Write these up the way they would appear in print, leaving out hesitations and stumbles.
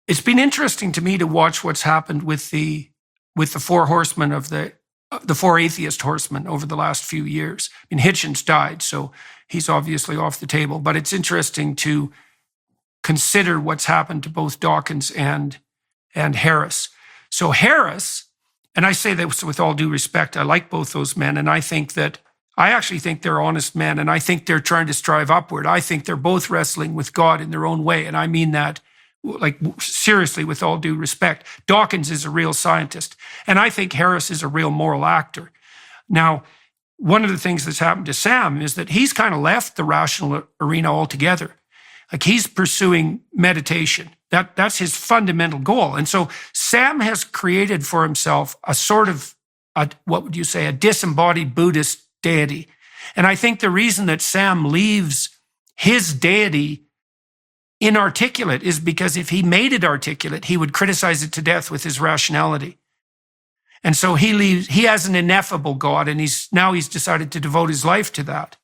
it's been interesting to me to watch what's happened with the four horsemen of the four atheist horsemen over the last few years. I mean, Hitchens died, so he's obviously off the table. But it's interesting to consider what's happened to both Dawkins and Harris. So Harris, and I say this with all due respect, I like both those men, and I actually think they're honest men, and I think they're trying to strive upward. I think they're both wrestling with God in their own way, and I mean that like seriously with all due respect. Dawkins is a real scientist, and I think Harris is a real moral actor. Now, one of the things that's happened to Sam is that he's kind of left the rational arena altogether. Like he's pursuing meditation. That's his fundamental goal. And so Sam has created for himself a sort of, what would you say, a disembodied Buddhist deity. And I think the reason that Sam leaves his deity inarticulate is because if he made it articulate, he would criticize it to death with his rationality. And so he has an ineffable God, and he's decided to devote his life to that.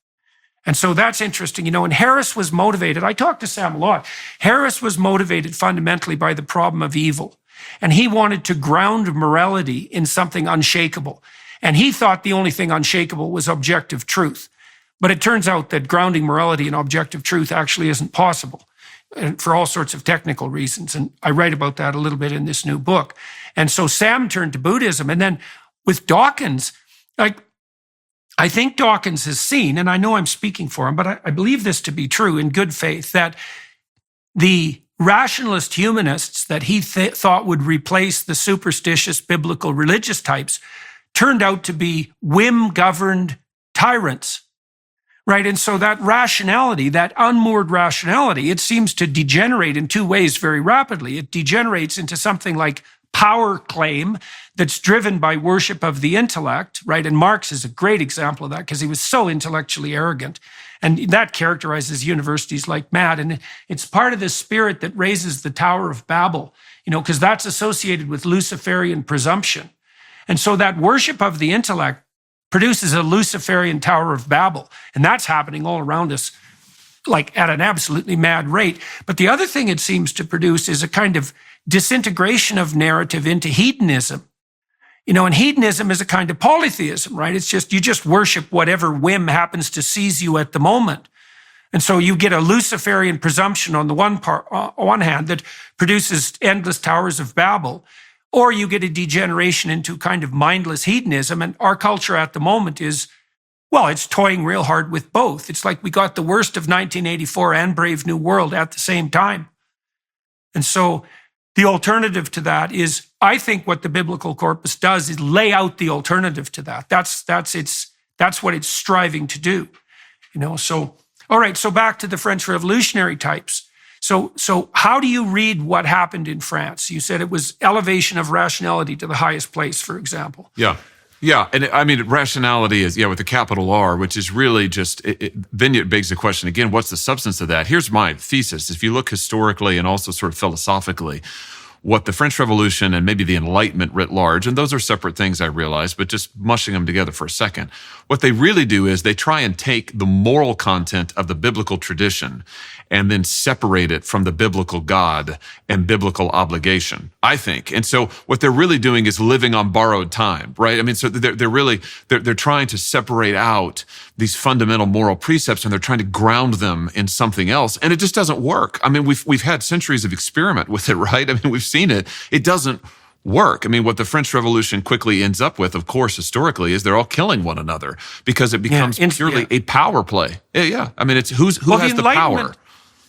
And so that's interesting, and Harris was motivated. I talked to Sam a lot. Harris was motivated fundamentally by the problem of evil. And he wanted to ground morality in something unshakable. And he thought the only thing unshakable was objective truth. But it turns out that grounding morality in objective truth actually isn't possible, and for all sorts of technical reasons. And I write about that a little bit in this new book. And so Sam turned to Buddhism. And then with Dawkins, I think Dawkins has seen, and I know I'm speaking for him, but I believe this to be true in good faith, that the rationalist humanists that he thought would replace the superstitious biblical religious types turned out to be whim-governed tyrants, right? And so that rationality, that unmoored rationality, it seems to degenerate in two ways very rapidly. It degenerates into something like power claim that's driven by worship of the intellect, right? And Marx is a great example of that because he was so intellectually arrogant. And that characterizes universities like mad. And it's part of the spirit that raises the Tower of Babel, because that's associated with Luciferian presumption. And so that worship of the intellect produces a Luciferian Tower of Babel. And that's happening all around us, like at an absolutely mad rate. But the other thing it seems to produce is a kind of disintegration of narrative into hedonism. And hedonism is a kind of polytheism, right? It's just, you just worship whatever whim happens to seize you at the moment. And so you get a Luciferian presumption on the one hand that produces endless towers of Babel, or you get a degeneration into kind of mindless hedonism. And our culture at the moment is, well, it's toying real hard with both. It's like we got the worst of 1984 and Brave New World at the same time. And so the alternative to that is, I think what the biblical corpus does is lay out the alternative to that. That's what it's striving to do. So, all right, so back to the French revolutionary types. So how do you read what happened in France? You said it was elevation of rationality to the highest place, for example. Yeah, and I mean, rationality is, with a capital R, which is really just, then it begs the question again, what's the substance of that? Here's my thesis. If you look historically and also sort of philosophically, what the French Revolution and maybe the Enlightenment writ large, and those are separate things, I realize, but just mushing them together for a second, what they really do is they try and take the moral content of the biblical tradition and then separate it from the biblical God and biblical obligation, I think. And so what they're really doing is living on borrowed time, right? I mean, so they're trying to separate out these fundamental moral precepts, and they're trying to ground them in something else. And it just doesn't work. I mean, we've had centuries of experiment with it, right? I mean, we've seen it. It doesn't work. I mean, what the French Revolution quickly ends up with, of course, historically, is they're all killing one another because it becomes purely a power play. Yeah. I mean, it's who has the power.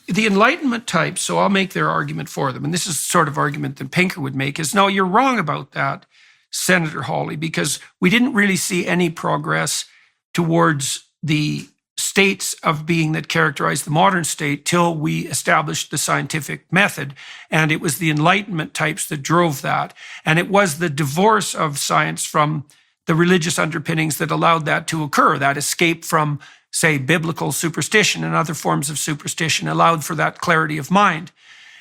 The Enlightenment types, so I'll make their argument for them, and this is the sort of argument that Pinker would make, is no, you're wrong about that, Senator Hawley, because we didn't really see any progress towards the states of being that characterize the modern state till we established the scientific method. And it was the Enlightenment types that drove that. And it was the divorce of science from the religious underpinnings that allowed that to occur. That escape from, say, biblical superstition and other forms of superstition allowed for that clarity of mind.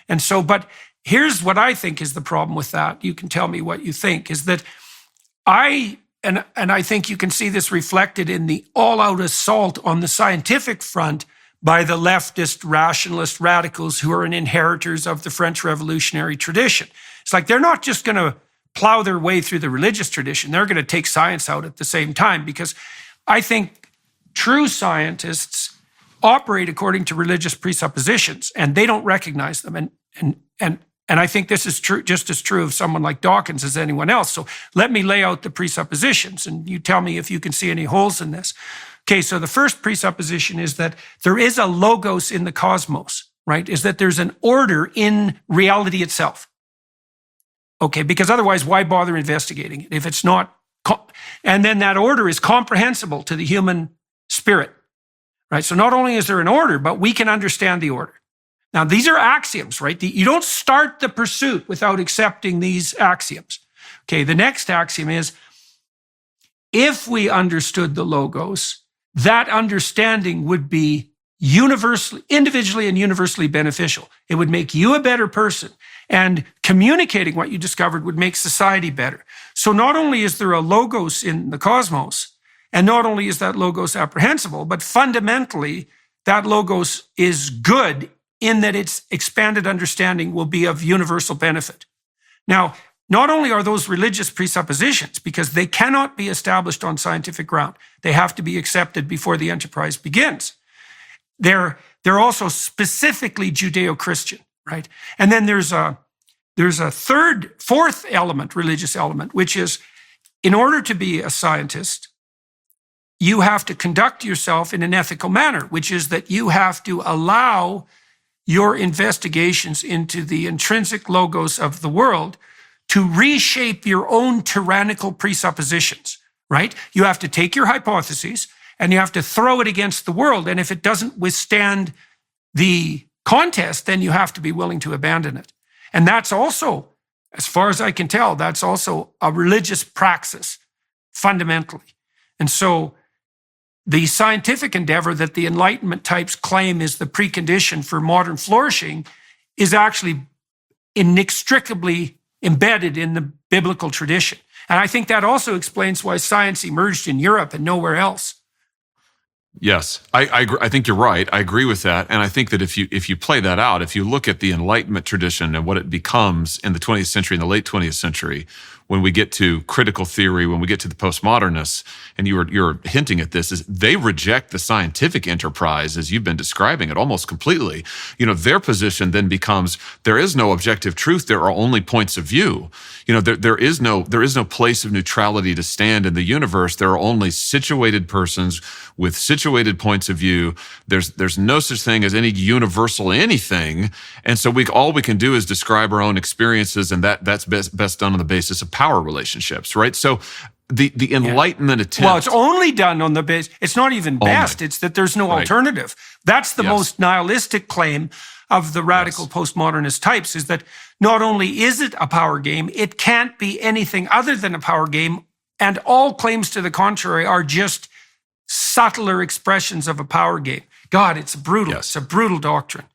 And so, but here's what I think is the problem with that. You can tell me what you think, is that and I think you can see this reflected in the all-out assault on the scientific front by the leftist rationalist radicals who are inheritors of the French revolutionary tradition. It's like they're not just going to plow their way through the religious tradition. They're going to take science out at the same time, because I think true scientists operate according to religious presuppositions, and they don't recognize them. And I think this is true, just as true of someone like Dawkins as anyone else. So let me lay out the presuppositions, and you tell me if you can see any holes in this. Okay, so the first presupposition is that there is a logos in the cosmos, right? Is that there's an order in reality itself. Okay, because otherwise, why bother investigating it if it's not? And then that order is comprehensible to the human spirit, right? So not only is there an order, but we can understand the order. Now, these are axioms, right? You don't start the pursuit without accepting these axioms. Okay, the next axiom is, if we understood the logos, that understanding would be universally, individually and universally beneficial. It would make you a better person, and communicating what you discovered would make society better. So not only is there a logos in the cosmos, and not only is that logos apprehensible, but fundamentally, that logos is good in that its expanded understanding will be of universal benefit. Now, not only are those religious presuppositions, because they cannot be established on scientific ground, they have to be accepted before the enterprise begins. They're also specifically Judeo-Christian, right? And then there's a fourth element, religious element, which is, in order to be a scientist, you have to conduct yourself in an ethical manner, which is that you have to allow your investigations into the intrinsic logos of the world to reshape your own tyrannical presuppositions, right? You have to take your hypotheses and you have to throw it against the world. And if it doesn't withstand the contest, then you have to be willing to abandon it. And that's also, as far as I can tell, that's also a religious praxis, fundamentally. And so the scientific endeavor that the Enlightenment types claim is the precondition for modern flourishing is actually inextricably embedded in the biblical tradition. And I think that also explains why science emerged in Europe and nowhere else. Yes, I think you're right. I agree with that. And I think that if you play that out, if you look at the Enlightenment tradition and what it becomes in the 20th century, in the late 20th century, when we get to critical theory, when we get to the postmodernists, and you're hinting at this, is they reject the scientific enterprise as you've been describing it almost completely. Their position then becomes, there is no objective truth, there are only points of view. There is no place of neutrality to stand in the universe. There are only situated persons with situated points of view. There's no such thing as any universal anything. And so all we can do is describe our own experiences, and that's best done on the basis of power relationships, right? So the Enlightenment attempt. Well, it's only done on the basis. It's not even best. It's that there's no alternative. That's the most nihilistic claim of the radical postmodernist types, is that not only is it a power game, it can't be anything other than a power game, and all claims to the contrary are just subtler expressions of a power game. God, it's brutal. It's a brutal doctrine.